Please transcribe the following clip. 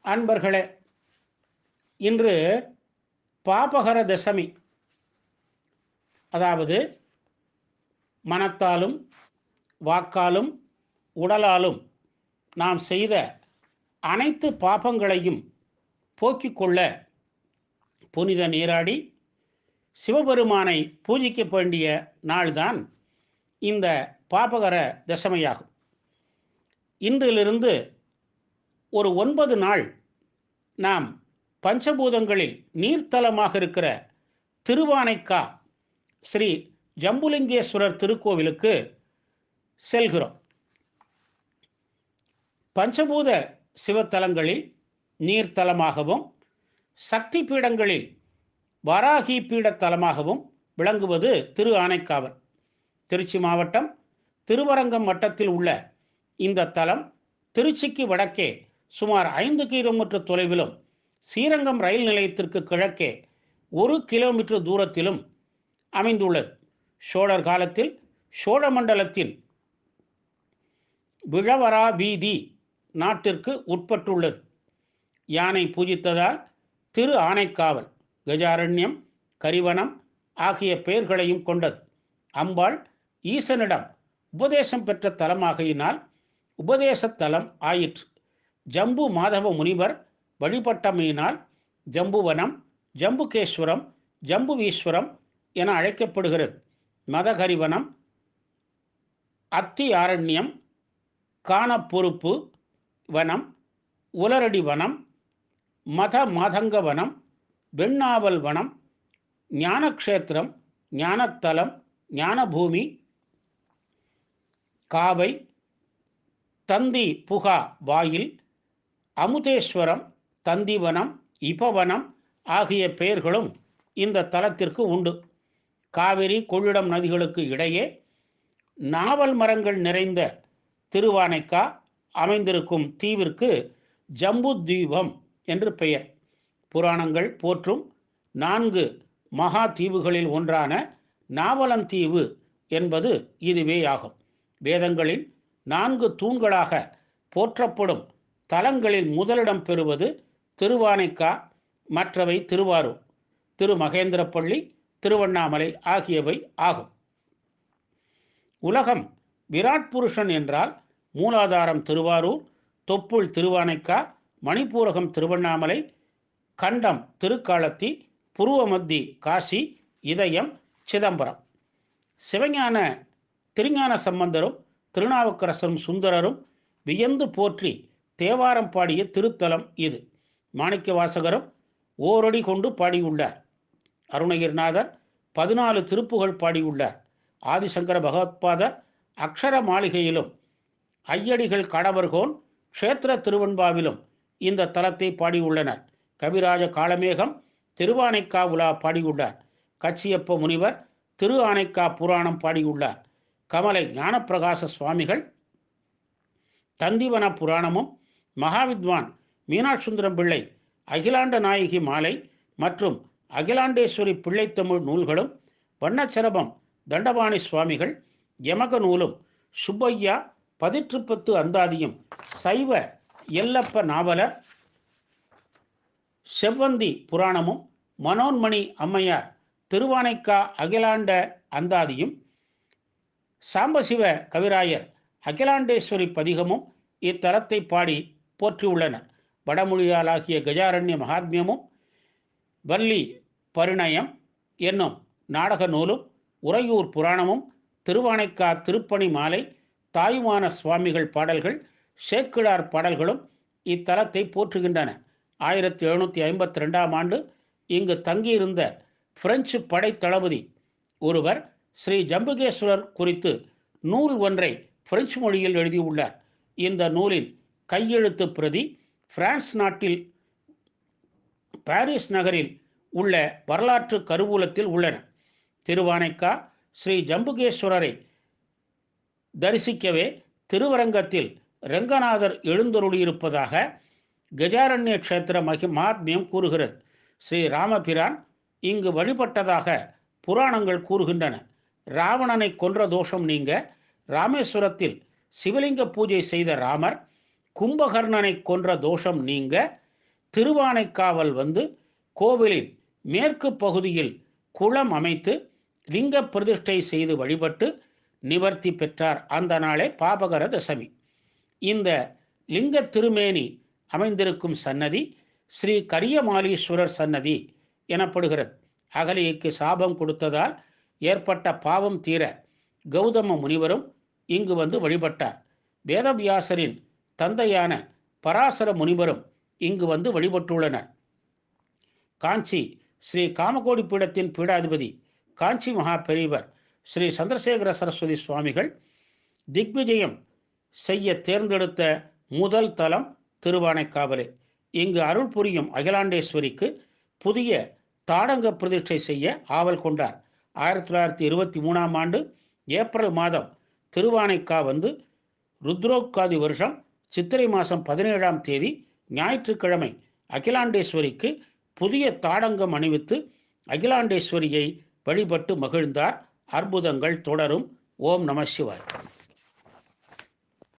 அன்பர்களே, இன்று பாபகர தசமி, அதாவது மனத்தாலும் வாக்காலும் உடலாலும் நாம் செய்த அனைத்து பாபங்களையும் போக்கிக் கொள்ள புனித நீராடி சிவபெருமானை பூஜிக்க வேண்டிய நாள்தான் இந்த பாபகர தசமியாகும். இன்றிலிருந்து ஒரு 9 நாள் நாம் பஞ்சபூதங்களில் நீர்த்தலமாக இருக்கிற திருவானைக்கா ஸ்ரீ ஜம்புலிங்கேஸ்வரர் திருக்கோவிலுக்கு செல்கிறோம். பஞ்சபூத சிவத்தலங்களில் நீர்த்தலமாகவும் சக்தி பீடங்களில் வராகி பீடத்தலமாகவும் விளங்குவது திரு ஆனைக்காவல். திருச்சி மாவட்டம் திருவரங்கம் வட்டத்தில் உள்ள இந்த தலம் திருச்சிக்கு வடக்கே சுமார் 5 கிலோமீட்டர் தொலைவிலும், ஸ்ரீரங்கம் ரயில் நிலையத்திற்கு கிழக்கே 1 கிலோமீட்டர் தூரத்திலும் அமைந்துள்ளது. சோழர் காலத்தில் சோழ மண்டலத்தின் விழவரா வீதி நாட்டிற்கு உட்பட்டுள்ளது. யானை பூஜித்ததால் திரு ஆனைக்காவல், கஜாரண்யம், கரிவனம் ஆகிய பெயர்களையும் கொண்டது. அம்பாள் ஈசனிடம் உபதேசம் பெற்ற தலமாகையினால் உபதேசத்தலம் ஆயிற்று. ஜம்பு மாதவ முனிவர் வழிபட்டமையினால் ஜம்புவனம், ஜம்புகேஸ்வரம், ஜம்புவீஸ்வரம் என அழைக்கப்படுகிறது. மதகரிவனம், அத்தி ஆரண்யம், காணப்பொறுப்பு வனம், உலரடி வனம், மத மாதங்க வனம், வெண்ணாவல் வனம், ஞானக்ஷேத்திரம், ஞானத்தலம், ஞானபூமி, காவை, தந்தி புகா வாயில், அமுதேஸ்வரம், தந்திவனம், இபவனம் ஆகிய பெயர்களும் இந்த தலத்திற்கு உண்டு. காவிரி கொள்ளிடம் நதிகளுக்கு இடையே நாவல் மரங்கள் நிறைந்த திருவானைக்கா அமைந்திருக்கும் தீவிற்கு ஜம்பு தீபம் என்று பெயர். புராணங்கள் போற்றும் 4 மகா தீவுகளில் ஒன்றான நாவலந்தீவு என்பது இதுவே ஆகும். வேதங்களில் 4 தூண்களாக போற்றப்படும் தலங்களில் முதலிடம் பெறுவது திருவானைக்கா, மற்றவை திருவாரூர், திருமகேந்திரப்பள்ளி, திருவண்ணாமலை ஆகியவை ஆகும். உலகம் விராட் புருஷன் என்றால் மூலாதாரம் திருவாரூர், தொப்புள் திருவானைக்கா, மணிப்பூரகம் திருவண்ணாமலை, கண்டம் திருக்காலத்தி, புருவமத்தி காசி, இதயம் சிதம்பரம். சிவஞான திருஞான சம்பந்தரும் திருநாவுக்கரசரும் சுந்தரரும் வியந்து போற்றி தேவாரம் பாடிய திருத்தலம் இது. மாணிக்க வாசகரும் ஓரடி கொண்டு பாடியுள்ளார். அருணகிரிநாதர் 14 திருப்புகழ் பாடியுள்ளார். ஆதிசங்கர பகவத்பாதர் அக்ஷர மாளிகையிலும், ஐயடிகள் கடவர்கோன் க்ஷேத்திர திருவன்பாவிலும் இந்த தலத்தை பாடியுள்ளனர். கவிராஜ காளமேகம் திருவானைக்கா உலா பாடியுள்ளார். கச்சியப்ப முனிவர் திரு ஆனைக்கா புராணம் பாடியுள்ளார். கமலை ஞானப்பிரகாச சுவாமிகள் தந்திவன புராணமும், மகாவித்வான் மீனாட்சுந்தரம் பிள்ளை அகிலாண்ட நாயகி மாலை மற்றும் அகிலாண்டேஸ்வரி பிள்ளைத்தமிழ் நூல்களும், வண்ணச்சரபம் தண்டபாணி சுவாமிகள் யமக நூலும், சுப்பையா 18 அந்தாதியும், சைவ எல்லப்ப நாவலர் செவ்வந்தி புராணமும், மனோன்மணி அம்மையார் திருவானைக்கா அகிலாண்ட அந்தாதியும், சாம்பசிவ கவிராயர் அகிலாண்டேஸ்வரி பதிகமும் இத்தலத்தை பாடி போற்றியுள்ளனர். வடமொழியாலாகிய கஜாரண்ய மகாத்மியமும், வள்ளி பரிணயம் என்னும் நாடக நூலும், உறையூர் புராணமும், திருவானைக்கா திருப்பணி மாலை, தாயுமான சுவாமிகள் பாடல்கள், சேக்கிழார் பாடல்களும் இத்தலத்தை போற்றுகின்றன. 1752ஆம் ஆண்டு இங்கு தங்கியிருந்த பிரெஞ்சு படை தளபதி ஒருவர் ஸ்ரீ ஜம்புகேஸ்வரர் குறித்து நூல் ஒன்றை பிரெஞ்சு மொழியில் எழுதியுள்ளார். இந்த நூலின் கையெழுத்து பிரதி பிரான்ஸ் நாட்டில் பாரிஸ் நகரில் உள்ள வரலாற்று கருவூலத்தில் உள்ளன. திருவானைக்கா ஸ்ரீ ஜம்புகேஸ்வரரை தரிசிக்கவே திருவரங்கத்தில் ரெங்கநாதர் எழுந்தருளியிருப்பதாக கஜாரண்ய க்ஷேத்திர மகாத்மியம் கூறுகிறது. ஸ்ரீ ராமபிரான் இங்கு வழிபட்டதாக புராணங்கள் கூறுகின்றன. ராவணனை கொன்ற தோஷம் நீங்க ராமேஸ்வரத்தில் சிவலிங்க பூஜை செய்த ராமர், கும்பகர்ணனை கொன்ற தோஷம் நீங்க திருவானைக்காவல் வந்து கோவிலின் மேற்கு பகுதியில் குளம் அமைத்து லிங்க பிரதிஷ்டை செய்து வழிபட்டு நிவர்த்தி பெற்றார். அந்த நாளே பாபகர தசமி. இந்த லிங்க திருமேனி அமைந்திருக்கும் சன்னதி ஸ்ரீ கரியமாலீஸ்வரர் சன்னதி எனப்படுகிறது. அகலிகைக்கு சாபம் கொடுத்ததால் ஏற்பட்ட பாவம் தீர கௌதம முனிவரும் இங்கு வந்து வழிபட்டார். வேதவியாசரின் தந்தையான பராசர முனிவரும் இங்கு வந்து வழிபட்டுள்ளனர். காஞ்சி ஸ்ரீ காமகோடி பீடத்தின் பீடாதிபதி காஞ்சி மகா பெரியவர் ஸ்ரீ சந்திரசேகர சரஸ்வதி சுவாமிகள் திக்விஜயம் செய்ய தேர்ந்தெடுத்த முதல் தலம் திருவானைக்காவலே. இங்கு அருள் புரியும் அகிலாண்டேஸ்வரிக்கு புதிய தாடங்க பிரதிஷ்டை செய்ய ஆவல் கொண்டார். 1923ஆம் ஆண்டு ஏப்ரல் மாதம் திருவானைக்கா வந்து ருத்ரோக்காதி வருஷம் சித்திரை மாதம் 17ஆம் தேதி ஞாயிற்றுக்கிழமை அகிலாண்டேஸ்வரிக்கு புதிய தாடங்கம் அணிவித்து அகிலாண்டேஸ்வரியை வழிபட்டு மகிழ்ந்தார். அற்புதங்கள் தொடரும். ஓம் நம சிவாய்.